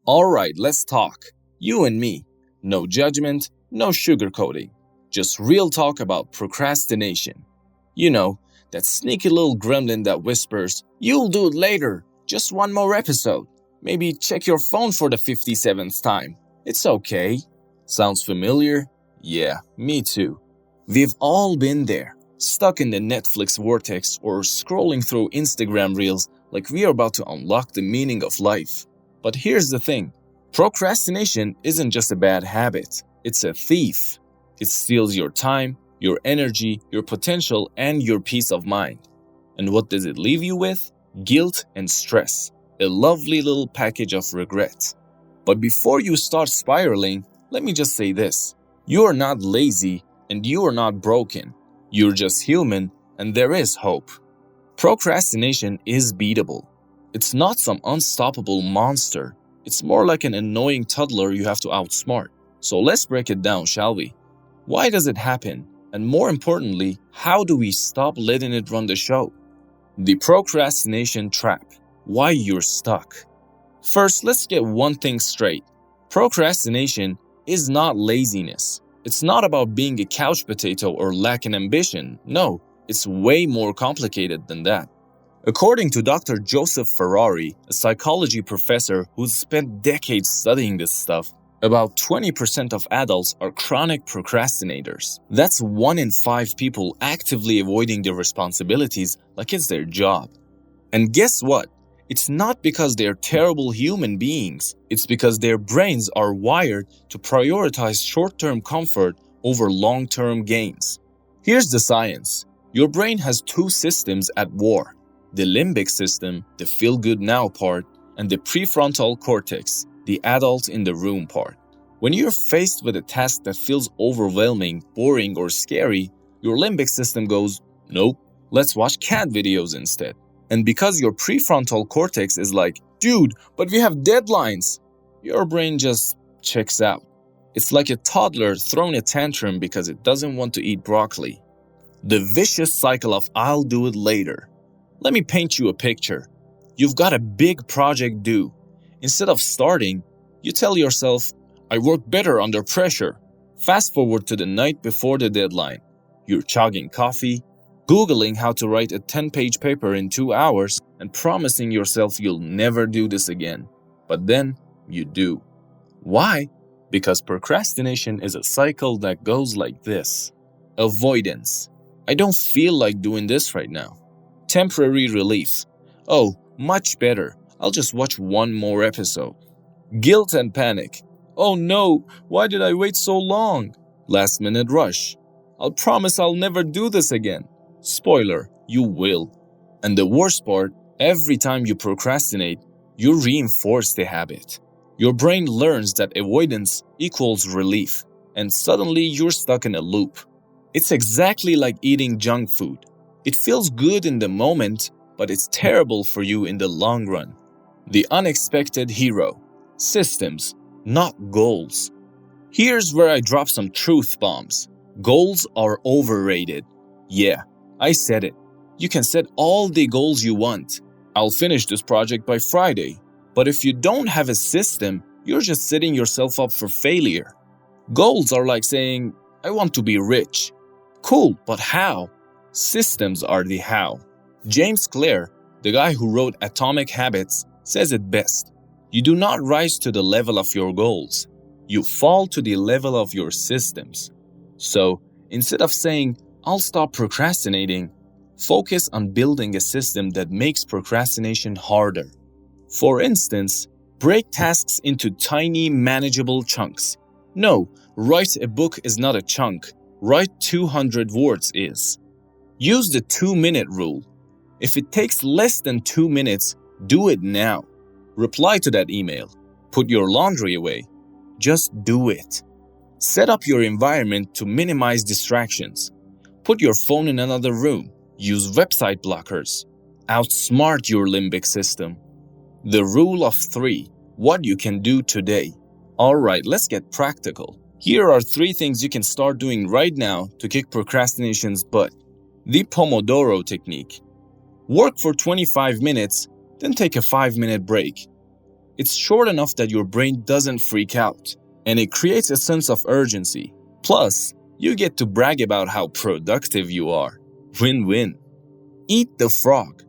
Alright, let's talk. You and me. No judgment, no sugarcoating. Just real talk about procrastination. You know, that sneaky little gremlin that whispers, "You'll do it later, just one more episode. Maybe check your phone for the 57th time. It's okay." Sounds familiar? Yeah, me too. We've all been there, stuck in the Netflix vortex or scrolling through Instagram reels like we are about to unlock the meaning of life. But here's the thing. Procrastination isn't just a bad habit. It's a thief. It steals your time, your energy, your potential, and your peace of mind. And what does it leave you with? Guilt and stress. A lovely little package of regret. But before you start spiraling, let me just say this. You are not lazy and you are not broken. You're just human and there is hope. Procrastination is beatable. It's not some unstoppable monster. It's more like an annoying toddler you have to outsmart. So let's break it down, shall we? Why does it happen? And more importantly, how do we stop letting it run the show? The procrastination trap. Why you're stuck. First, let's get one thing straight. Procrastination is not laziness. It's not about being a couch potato or lacking ambition. No, it's way more complicated than that. According to Dr. Joseph Ferrari, a psychology professor who's spent decades studying this stuff, about 20% of adults are chronic procrastinators. That's 1 in 5 people actively avoiding their responsibilities like it's their job. And guess what? It's not because they're terrible human beings. It's because their brains are wired to prioritize short-term comfort over long-term gains. Here's the science. Your brain has 2 systems at war. The limbic system, the feel-good-now part, and the prefrontal cortex, the adult-in-the-room part. When you're faced with a task that feels overwhelming, boring, or scary, your limbic system goes, "Nope, let's watch cat videos instead." And because your prefrontal cortex is like, "Dude, but we have deadlines," your brain just checks out. It's like a toddler throwing a tantrum because it doesn't want to eat broccoli. The vicious cycle of "I'll do it later." Let me paint you a picture. You've got a big project due. Instead of starting, you tell yourself, "I work better under pressure." Fast forward to the night before the deadline. You're chugging coffee, Googling how to write a 10-page paper in 2 hours, and promising yourself you'll never do this again. But then, you do. Why? Because procrastination is a cycle that goes like this. Avoidance. I don't feel like doing this right now. Temporary relief. Oh, much better. I'll just watch one more episode. Guilt and panic. Oh no, why did I wait so long? Last minute rush. I'll promise I'll never do this again. Spoiler, you will. And the worst part, every time you procrastinate, you reinforce the habit. Your brain learns that avoidance equals relief, and suddenly you're stuck in a loop. It's exactly like eating junk food. It feels good in the moment, but it's terrible for you in the long run. The unexpected hero. Systems, not goals. Here's where I drop some truth bombs. Goals are overrated. Yeah, I said it. You can set all the goals you want. I'll finish this project by Friday. But if you don't have a system, you're just setting yourself up for failure. Goals are like saying, "I want to be rich." Cool, but how? Systems are the how. James Clear, the guy who wrote Atomic Habits, says it best. You do not rise to the level of your goals. You fall to the level of your systems. So, instead of saying, "I'll stop procrastinating," focus on building a system that makes procrastination harder. For instance, break tasks into tiny, manageable chunks. No, write a book is not a chunk. Write 200 words is. Use the 2-minute rule. If it takes less than 2 minutes, do it now. Reply to that email. Put your laundry away. Just do it. Set up your environment to minimize distractions. Put your phone in another room. Use website blockers. Outsmart your limbic system. The rule of 3. What you can do today. Alright, let's get practical. Here are 3 things you can start doing right now to kick procrastination's butt. The Pomodoro Technique. Work for 25 minutes, then take a 5-minute break. It's short enough that your brain doesn't freak out, and it creates a sense of urgency. Plus, you get to brag about how productive you are. Win-win. Eat the frog.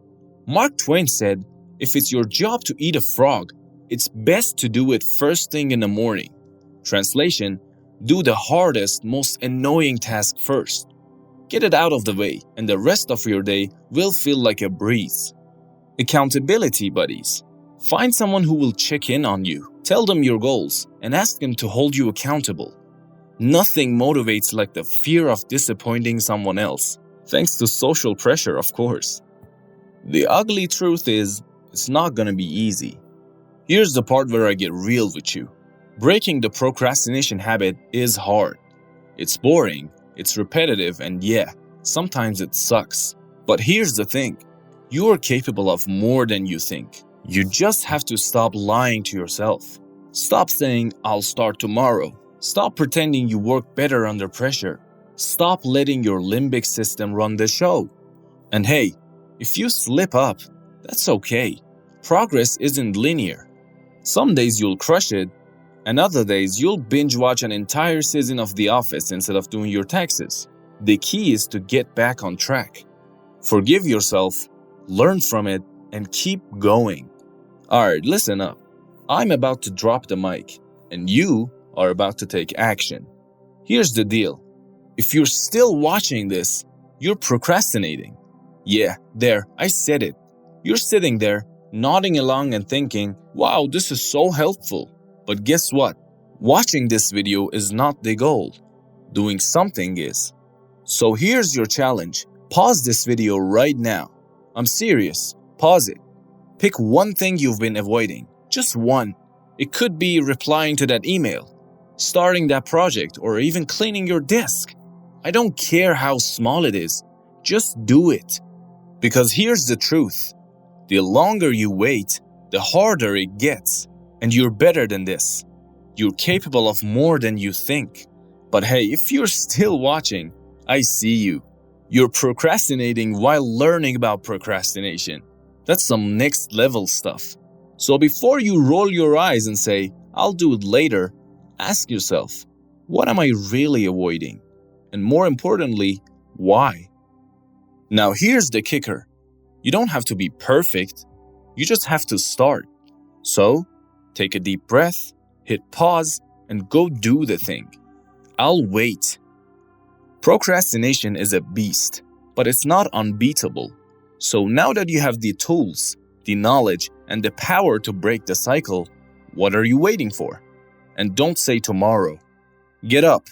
Mark Twain said, if it's your job to eat a frog, it's best to do it first thing in the morning. Translation, do the hardest, most annoying task first. Get it out of the way, and the rest of your day will feel like a breeze. Accountability buddies. Find someone who will check in on you, tell them your goals, and ask them to hold you accountable. Nothing motivates like the fear of disappointing someone else, thanks to social pressure, of course. The ugly truth is, it's not gonna be easy. Here's the part where I get real with you. Breaking the procrastination habit is hard. It's boring, it's repetitive, and yeah, sometimes it sucks. But here's the thing. You are capable of more than you think. You just have to stop lying to yourself. Stop saying, I'll start tomorrow. Stop pretending you work better under pressure. Stop letting your limbic system run the show. And hey, if you slip up, that's okay. Progress isn't linear. Some days you'll crush it, and other days you'll binge watch an entire season of The Office instead of doing your taxes. The key is to get back on track. Forgive yourself, learn from it, and keep going. Alright, listen up. I'm about to drop the mic, and you are about to take action. Here's the deal. If you're still watching this, you're procrastinating. Yeah, there, I said it. You're sitting there, nodding along and thinking, wow, this is so helpful. But guess what? Watching this video is not the goal. Doing something is. So here's your challenge. Pause this video right now. I'm serious. Pause it. Pick one thing you've been avoiding. Just one. It could be replying to that email, starting that project, or even cleaning your desk. I don't care how small it is. Just do it. Because here's the truth. The longer you wait, the harder it gets. And you're better than this. You're capable of more than you think. But hey, if you're still watching, I see you. You're procrastinating while learning about procrastination. That's some next level stuff. So before you roll your eyes and say, I'll do it later, ask yourself, what am I really avoiding? And more importantly, why? Now here's the kicker. You don't have to be perfect. You just have to start. So, take a deep breath, hit pause, and go do the thing. I'll wait. Procrastination is a beast, but it's not unbeatable. So now that you have the tools, the knowledge, and the power to break the cycle, what are you waiting for? And don't say tomorrow. Get up,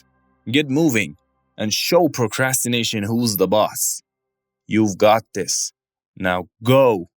get moving, and show procrastination who's the boss. You've got this. Now go.